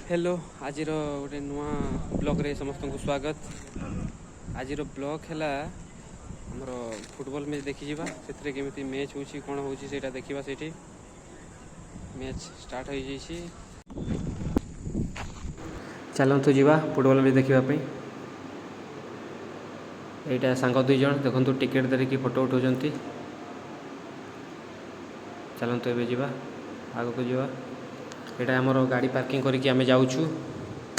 Hello आज गोटे नुआ ब्लॉग रे समस्त को स्वागत। आज ब्लॉग है आमर फुटबॉल मैच देखी से केमी मैच होची कौन होची सेटा देखा से मैच स्टार्ट हो जाइए। चलतु जावा फुटबॉल मैच देखापी। यहाँ सांग दुई जन देखो टिकेट धरिकी फोटो उठाऊँ। चलतु एवं जावा आग को जावा। यहाँ आमर गाड़ी पार्किंग करके आम जाऊँ।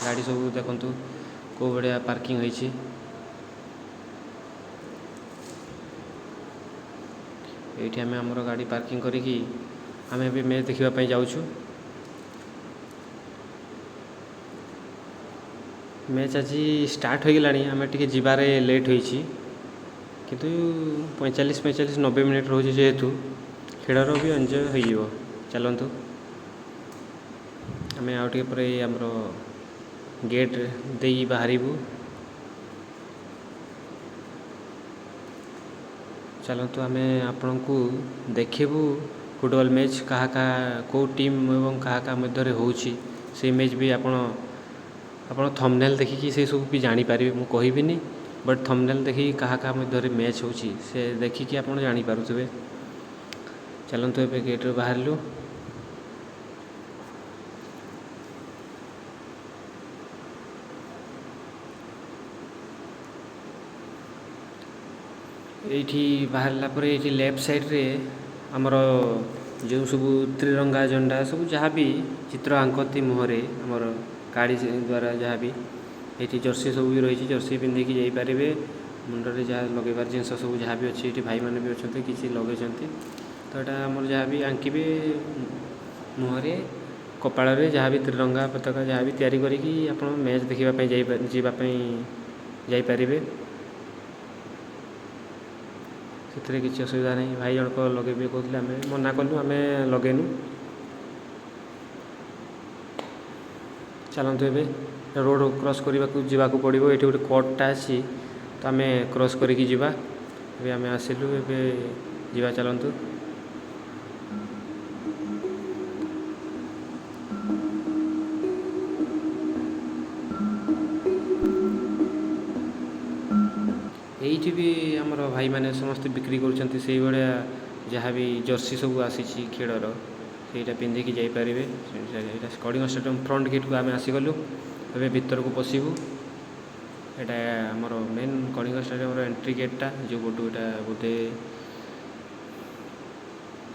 गाड़ी सब देखु कौ भाया पार्किंग होती। ये आम आमर गाड़ी पार्किंग करके आम ए मैच देखापी जाऊँ। मैच आज स्टार्ट हो गलानी आम टे जीवारे लेट होती किंतु 45-90 मिनट रोचे जेहेतु खेलर भी एंजॉय हो। चलतु आम आउे पर आमर गेट दे बाहरबू। चलतु आम आपण को देखू फुटबॉल मैच कहा कौ टीम एवं कहा मध्य होची से मैच भी आपण थंबनेल देखिकी से सब भी जानीपारे। मुझे कहबिनी बट थंबनेल देखिए कहा मध्य मैच होची से देखिकी आप जानीपारे। चलतु ए गेट बाहर लु। ये बाहर ये लेफ्ट साइड रे आमर जो सब त्रिरंगा झंडा सब जहाँ भी चित्र आंकती मुहरे आमर गाड़ी द्वारा जहाँ भी ये जर्सी सब भी रही। जर्सी पिंधिकी जापर मुंडे जहाँ लगेबार जिन सब जहाँ भी अच्छी भाई मैंने भी अच्छा किसी लगे। तो यहाँ आमर जहाँ भी आंकबे मुहरे कपाल जहाँ भी त्रिरंगा पताका जहाँ भी तैयारी करी आप मैच देखापी जापारे। से किसी असुविधा नहीं। भाई जनक लगे कहते आम मना कलु आम लगेनु। चलतु ए रोड क्रॉस करने को जावाक पड़ो। ये गोटे कटटा अच्छी तो आम क्रॉस करके जावा। आम आसिलु ए जावा। चलतु ये भी आमर भाई मैंने समस्त बिक्री कर जहाँ भी जर्सी सब आसी खेलर से पिंधिकी जापारे। कलिंग स्टेडियम फ्रंट गेट को आम आसीगलु। ए भीतर को पशबू। यहाँ आमर मेन कलिंग स्टेडियम एंट्री गेटा जो बोट यहाँ बोधे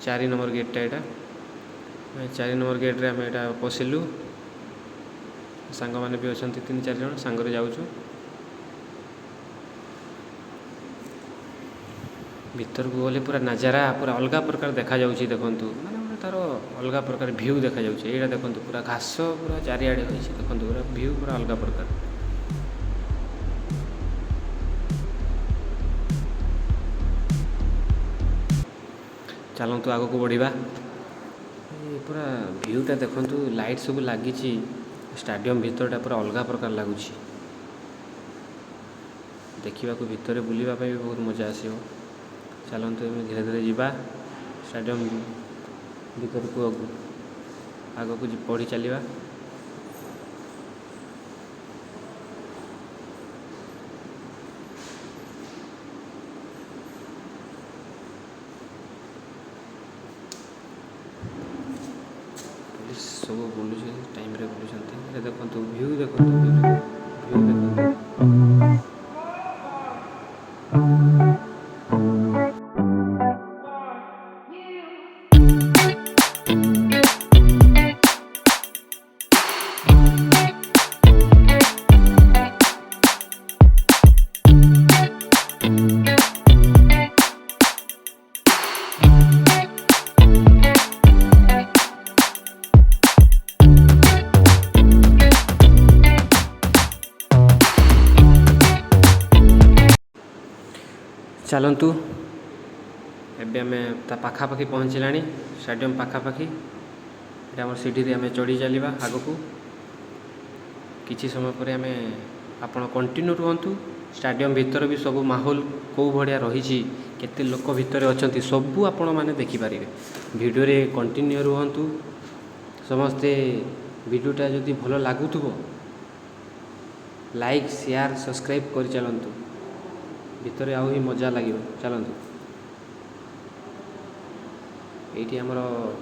4 नंबर गेटा। यहाँ 4 नंबर गेट्रे आम यहाँ पशिलु। सांग मैंने भी अच्छा 3-4 जन सांगे जाऊँ। भीतर को गले पूरा नजारा पूरा अलग प्रकार देखा जाउछि। देखंतु माने तार अलग प्रकार व्यू देखा जाउछि। एटा देखंतु पूरा घास पूरा चारिआडे होइछि। देखंतु पूरा व्यू पूरा अलग प्रकार। चलतु आग को बढ़िबा। पूरा व्यूटा देखंतु लाइट सब लागिछि। स्टेडियम भीतरटा पूरा अलग प्रकार लगुछि। देखा भीतर बुलवाई भी बहुत मजा आसो। चलतु धीरे धीरे जावा स्टेडियम भीतर को आग को बढ़ी चलवा। पुलिस सब बुलू टाइम रे बुलूँ। देखो व्यू देखो व्यू देखो। चलतु एबे आम पाखापाखि पहुँचला स्टेडियम पाखापाखि। ये आम सीढ़ी आम चढ़ी चलवा आग को। किसी समय पर आम आपण कंटिन्यू रुहतु। स्टेडियम भीतर भी सब माहौल कौ भाया रही केते लोक भितर अच्छा सबू आपण मैंने देखिपारे। वीडियो रे कंटिन्यू रुहतु समस्ते भिडियोटा जदि भल लगुव लाइक शेयर सब्सक्राइब कर चलतु भितर आउ ही मजा लगे चलतु ये आमर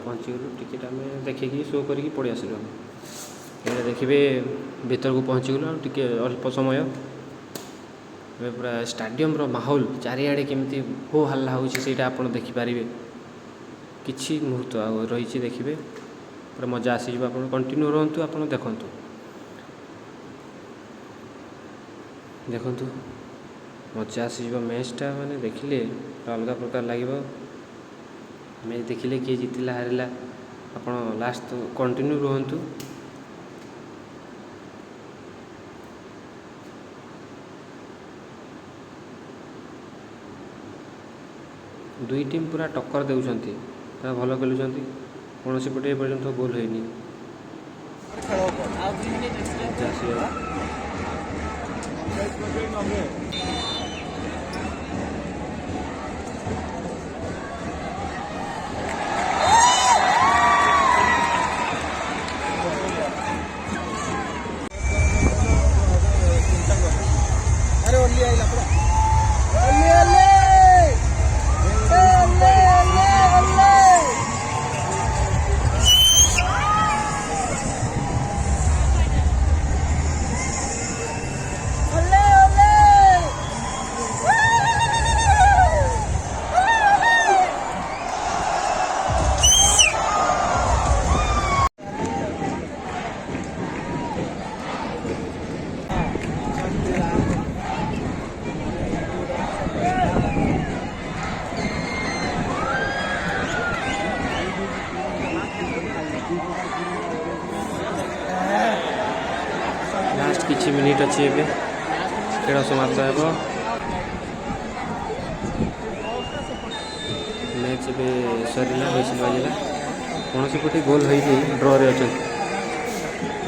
पहुँचीगलु टिकेट आम देखिए शो करके पड़े आसलु ये देखिए भीतर को पहुँचीगलु टिके अल्प समय पूरा स्टाडियम माहौल चारिआडे केमती हो हल्ला होटा आप देखिपारे किसी मुहूर्त रही देखिए पूरा मजा आसीज आप कंटिन्यू रुहतु आप देखु देखु मजा आसीज मैचटा माने देखिले अलग प्रकार लगे मैच देखिले किए जीतला हारिला आप लास्ट तो कंटिन्यू रुहतु दुई टीम पूरा टक्कर देउछंती पूरा भल खेलुछंती कौन सी पटे पर्यंत गोल होइनी लास्ट किछि मिनिट अच्छी एवं खेल समाप्त हो मैच ए सरला बेसिल बाजिला कौन सी पटे गोल होइनी ड्र रे अच्छा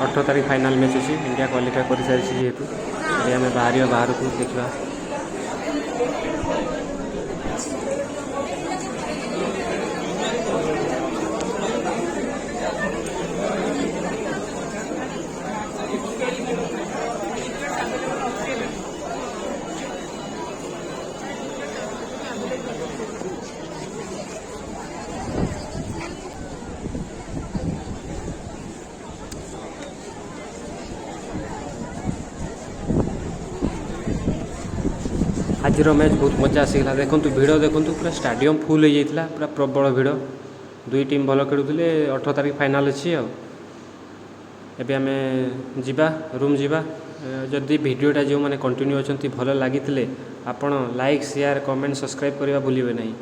18 तारीख फाइनल मैच अच्छी इंडिया क्वालिफाई कर सारी जेहेतु आम बाहर को देखा आज मैच बहुत मजा आसीगला देखु भिड़ देखु पूरा स्टाडियम फुल हो जाता पूरा प्रबल भिड़ दुई टीम भल खेलुले 18 तारीख फाइनाल अच्छी एबे आमे जिबा रूम जिबा जदि वीडियोटा जो मैंने कंटिन्यू अच्छा भल लगी आपण लाइक शेयर कमेंट सब्सक्राइब करने भूलिए नहीं।